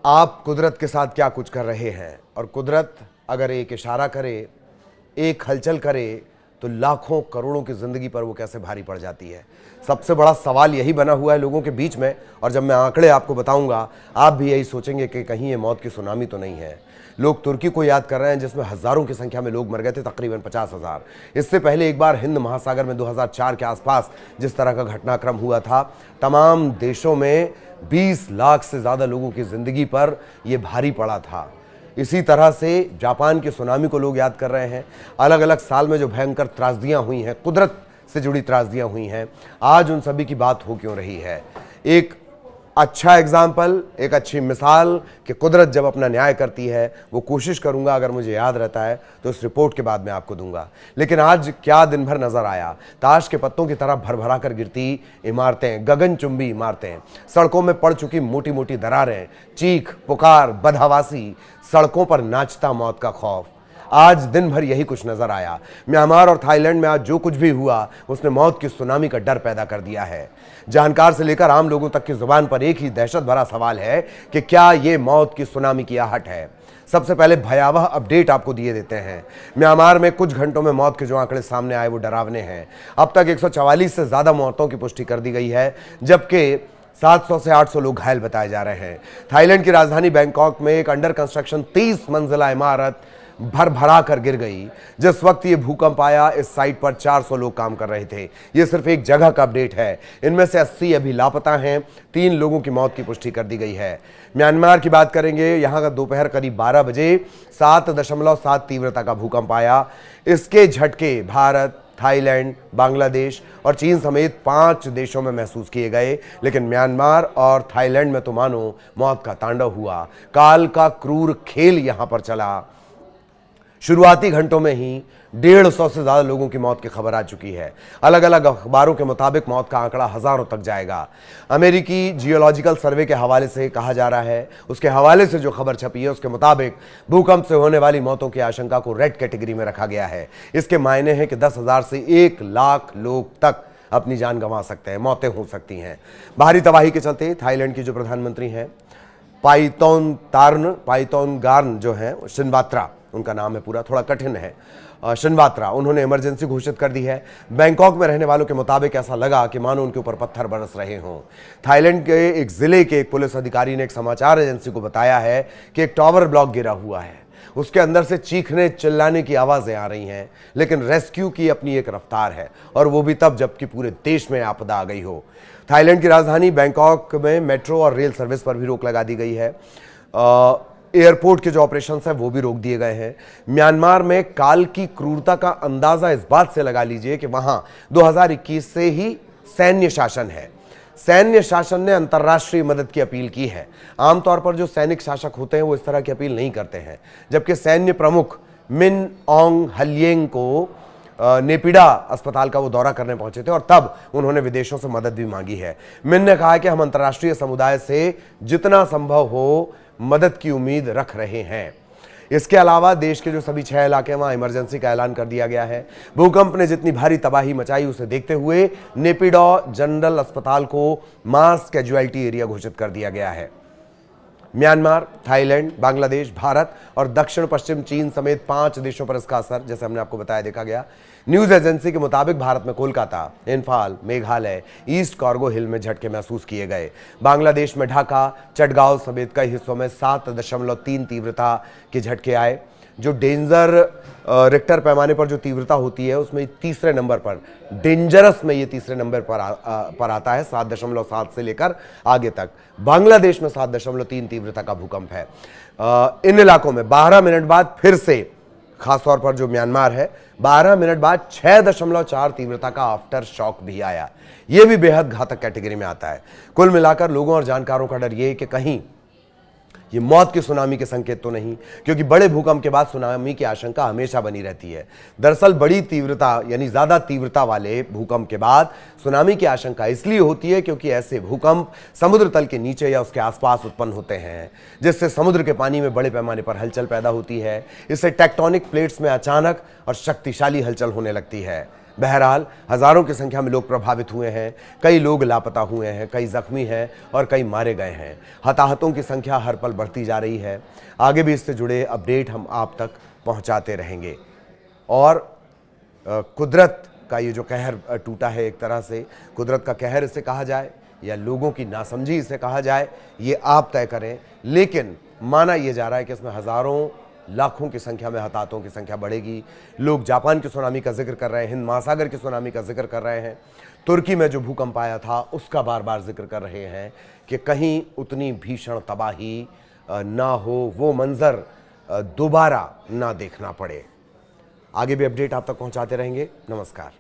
आप कुदरत के साथ क्या कुछ कर रहे हैं, और कुदरत अगर एक इशारा करे, एक हलचल करे, तो लाखों करोड़ों की ज़िंदगी पर वो कैसे भारी पड़ जाती है। सबसे बड़ा सवाल यही बना हुआ है लोगों के बीच में, और जब मैं आंकड़े आपको बताऊंगा आप भी यही सोचेंगे कि कहीं ये मौत की सुनामी तो नहीं है। लोग तुर्की को याद कर रहे हैं जिसमें हज़ारों की संख्या में लोग मर गए थे, तकरीबन 50,000। इससे पहले एक बार हिंद महासागर में 2004 के आसपास जिस तरह का घटनाक्रम हुआ था, तमाम देशों में 20 लाख से ज़्यादा लोगों की ज़िंदगी पर यह भारी पड़ा था। इसी तरह से जापान की सुनामी को लोग याद कर रहे हैं। अलग अलग साल में जो भयंकर त्रासदियां हुई हैं, कुदरत से जुड़ी त्रासदियां हुई हैं, आज उन सभी की बात हो क्यों रही है। एक अच्छा एग्जाम्पल, एक अच्छी मिसाल कि कुदरत जब अपना न्याय करती है, वो कोशिश करूंगा अगर मुझे याद रहता है तो इस रिपोर्ट के बाद मैं आपको दूंगा। लेकिन आज क्या दिन भर नजर आया, ताश के पत्तों की तरह भरभरा कर गिरती इमारतें, गगनचुंबी इमारतें, सड़कों में पड़ चुकी मोटी मोटी दरारें, चीख पुकार, बदहवासी, सड़कों पर नाचता मौत का खौफ। आज दिन भर यही कुछ नजर आया। म्यांमार और थाईलैंड में आज जो कुछ भी हुआ उसने मौत की सुनामी का डर पैदा कर दिया है। जानकार से लेकर आम लोगों तक की जुबान पर एक ही दहशत भरा सवाल है कि क्या यह मौत की सुनामी की आहट है। सबसे पहले भयावह अपडेट आपको दिए देते हैं। म्यांमार में कुछ घंटों में मौत के जो आंकड़े सामने आए वो डरावने हैं। अब तक 144 से ज्यादा मौतों की पुष्टि कर दी गई है, जबकि 700 से 800 लोग घायल बताए जा रहे हैं। थाईलैंड की राजधानी बैंकॉक में एक अंडर कंस्ट्रक्शन 30 मंजिला इमारत भर भरा कर गिर गई। जिस वक्त ये भूकंप आया, इस साइट पर 400 लोग काम कर रहे थे। ये सिर्फ एक जगह का अपडेट है। इनमें से 80 अभी लापता हैं। 3 लोगों की मौत की पुष्टि कर दी गई है। म्यांमार की बात करेंगे, यहां का दोपहर करीब 12 बजे 7.7 तीव्रता का भूकंप आया। इसके झटके भारत, थाईलैंड, बांग्लादेश और चीन समेत 5 देशों में महसूस किए गए। लेकिन म्यांमार और थाईलैंड में तो मानो मौत का तांडव हुआ। काल का क्रूर खेल यहां पर चला। शुरुआती घंटों में ही 150 से ज्यादा लोगों की मौत की खबर आ चुकी है। अलग अलग अखबारों के मुताबिक मौत का आंकड़ा हजारों तक जाएगा। अमेरिकी जियोलॉजिकल सर्वे के हवाले से कहा जा रहा है, उसके हवाले से जो खबर छपी है उसके मुताबिक भूकंप से होने वाली मौतों की आशंका को रेड कैटेगरी में रखा गया है। इसके मायने हैं कि 10,000 से 1 लाख लोग तक अपनी जान गंवा सकते हैं, मौतें हो सकती हैं। भारी तबाही के चलते थाईलैंड की जो प्रधानमंत्री हैं पाइतोनगार्न जो है, शिनवात्रा उनका नाम है, पूरा थोड़ा कठिन है, शिनवात्रा, उन्होंने इमरजेंसी घोषित कर दी है। बैंकॉक में रहने वालों के मुताबिक ऐसा लगा कि मानो उनके ऊपर पत्थर बरस रहे हों। थाईलैंड के एक जिले के एक पुलिस अधिकारी ने एक समाचार एजेंसी को बताया है कि एक टावर ब्लॉक गिरा हुआ है, उसके अंदर से चीखने चिल्लाने की आवाजें आ रही हैं, लेकिन रेस्क्यू की अपनी एक रफ्तार है, और वो भी तब जबकि पूरे देश में आपदा आ गई हो। थाईलैंड की राजधानी बैंकॉक में मेट्रो और रेल सर्विस पर भी रोक लगा दी गई है। एयरपोर्ट के जो ऑपरेशंस हैं वो भी रोक दिए गए हैं। म्यांमार में काल की क्रूरता का अंदाजा इस बात से लगा लीजिए कि वहां 2021 से ही सैन्य शासन है। सैन्य शासन ने अंतर्राष्ट्रीय मदद की अपील की है। आमतौर पर जो सैनिक शासक होते हैं वो इस तरह की अपील नहीं करते हैं, जबकि सैन्य प्रमुख मिन ऑन्ग हलिएंग को नेपिडा अस्पताल का वो दौरा करने पहुंचे थे और तब उन्होंने विदेशों से मदद भी मांगी है। मिन ने कहा कि हम अंतर्राष्ट्रीय समुदाय से जितना संभव हो मदद की उम्मीद रख रहे हैं। इसके अलावा देश के जो सभी 6 इलाके वहां इमरजेंसी का ऐलान कर दिया गया है। भूकंप ने जितनी भारी तबाही मचाई उसे देखते हुए नेपिडो जनरल अस्पताल को मास कैजुअलिटी एरिया घोषित कर दिया गया है। म्यांमार, थाईलैंड, बांग्लादेश, भारत और दक्षिण पश्चिम चीन समेत 5 देशों पर इसका असर, जैसे हमने आपको बताया, देखा गया। न्यूज एजेंसी के मुताबिक भारत में कोलकाता, इम्फाल, मेघालय, ईस्ट कार्गो हिल में झटके महसूस किए गए। बांग्लादेश में ढाका, चटगांव समेत कई हिस्सों में 7.3 तीव्रता के झटके आए। जो डेंजर रिक्टर पैमाने पर जो तीव्रता होती है उसमें तीसरे नंबर पर, डेंजरस में ये तीसरे नंबर पर आता है, 7.7 से लेकर आगे तक। बांग्लादेश में 7.3 तीव्रता का भूकंप है। इन इलाकों में 12 मिनट बाद फिर से, खासतौर पर जो म्यांमार है, 12 मिनट बाद 6.4 तीव्रता का आफ्टर शॉक भी आया। यह भी बेहद घातक कैटेगरी में आता है। कुल मिलाकर लोगों और जानकारों का डर यह कि कहीं ये मौत की सुनामी के संकेत तो नहीं, क्योंकि बड़े भूकंप के बाद सुनामी की आशंका हमेशा बनी रहती है। दरअसल बड़ी तीव्रता यानी ज्यादा तीव्रता वाले भूकंप के बाद सुनामी की आशंका इसलिए होती है क्योंकि ऐसे भूकंप समुद्र तल के नीचे या उसके आसपास उत्पन्न होते हैं, जिससे समुद्र के पानी में बड़े पैमाने पर हलचल पैदा होती है। इससे टेक्टोनिक प्लेट्स में अचानक और शक्तिशाली हलचल होने लगती है। बहरहाल हजारों की संख्या में लोग प्रभावित हुए हैं, कई लोग लापता हुए हैं, कई जख्मी हैं और कई मारे गए हैं। हताहतों की संख्या हर पल बढ़ती जा रही है। आगे भी इससे जुड़े अपडेट हम आप तक पहुंचाते रहेंगे। और कुदरत का ये जो कहर टूटा है, एक तरह से कुदरत का कहर इसे कहा जाए या लोगों की नासमझी इसे कहा जाए, ये आप तय करें। लेकिन माना यह जा रहा है कि इसमें हजारों लाखों की संख्या में हताहतों की संख्या बढ़ेगी। लोग जापान की सुनामी का जिक्र कर रहे हैं, हिंद महासागर की सुनामी का जिक्र कर रहे हैं, तुर्की में जो भूकंप आया था उसका बार बार जिक्र कर रहे हैं कि कहीं उतनी भीषण तबाही ना हो, वो मंजर दोबारा ना देखना पड़े। आगे भी अपडेट आप तक पहुंचाते रहेंगे। नमस्कार।